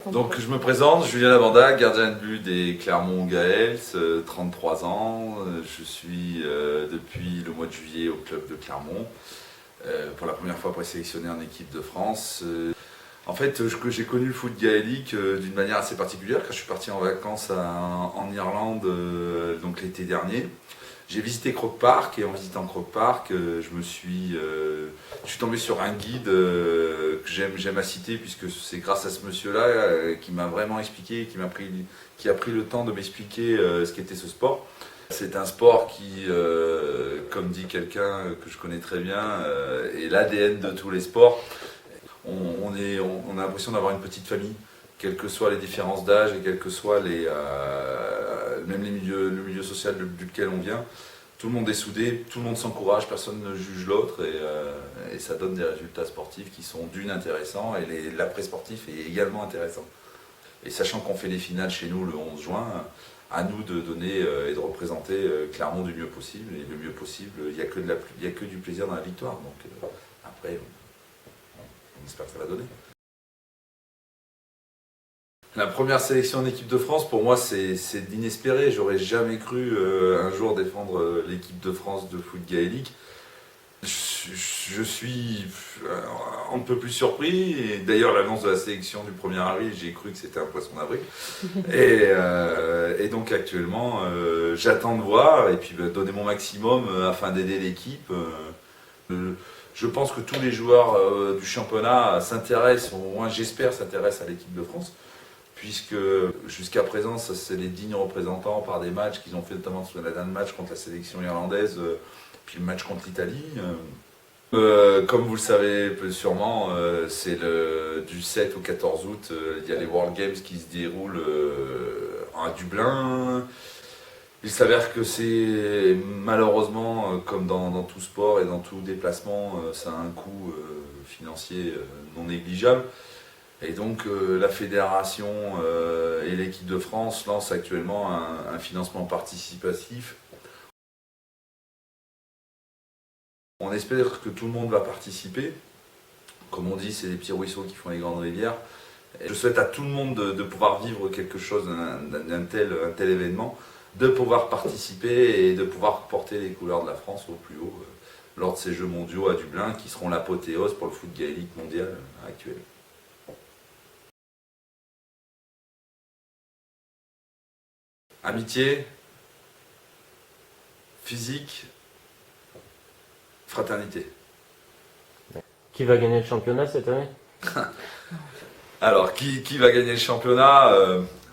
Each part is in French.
Donc je me présente, Julien Lavanda, gardien de but des Clermont Gaels, 33 ans. Je suis depuis le mois de juillet au club de Clermont. Pour la première fois présélectionné en équipe de France. En fait, j'ai connu le foot gaélique d'une manière assez particulière quand je suis parti en vacances en Irlande donc l'été dernier. J'ai visité Croke Park et en visitant Croke Park, je suis tombé sur un guide que j'aime à citer puisque c'est grâce à ce monsieur-là qui m'a vraiment expliqué, qui a pris le temps de m'expliquer ce qu'était ce sport. C'est un sport qui, comme dit quelqu'un que je connais très bien, est l'ADN de tous les sports. On a l'impression d'avoir une petite famille, quelles que soient les différences d'âge et quels que soient même le milieu social duquel on vient. Tout le monde est soudé, tout le monde s'encourage, personne ne juge l'autre et ça donne des résultats sportifs qui sont intéressants et l'après-sportif est également intéressant. Et sachant qu'on fait les finales chez nous le 11 juin, à nous de donner et de représenter Clermont du mieux possible. Et le mieux possible, il n'y a que du plaisir dans la victoire. Donc après, on espère que ça va donner. La première sélection en équipe de France, pour moi, c'est d'inespéré. J'aurais jamais cru un jour défendre l'équipe de France de foot gaélique. Je suis un peu plus surpris, et d'ailleurs l'annonce de la sélection du 1er avril, j'ai cru que c'était un poisson d'avril. Et donc actuellement, j'attends de voir et puis donner mon maximum afin d'aider l'équipe. Je pense que tous les joueurs du championnat s'intéressent, au moins j'espère s'intéressent à l'équipe de France, puisque jusqu'à présent, c'est les dignes représentants par des matchs qu'ils ont fait, notamment sur la dernière match contre la sélection irlandaise, puis le match contre l'Italie. Comme vous le savez sûrement, c'est du 7 au 14 août, il y a les World Games qui se déroulent à Dublin. Il s'avère que c'est malheureusement, comme dans tout sport et dans tout déplacement, ça a un coût financier non négligeable. Et donc la fédération et l'équipe de France lancent actuellement un financement participatif. On espère que tout le monde va participer. Comme on dit, c'est les petits ruisseaux qui font les grandes rivières. Et je souhaite à tout le monde de pouvoir vivre quelque chose d'un tel événement, de pouvoir participer et de pouvoir porter les couleurs de la France au plus haut lors de ces Jeux mondiaux à Dublin qui seront l'apothéose pour le foot gaélique mondial actuel. Amitié, physique, fraternité. Qui va gagner le championnat cette année? Alors, qui va gagner le championnat?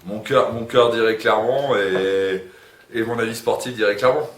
Mon cœur dirait Clermont et mon avis sportif dirait Clermont.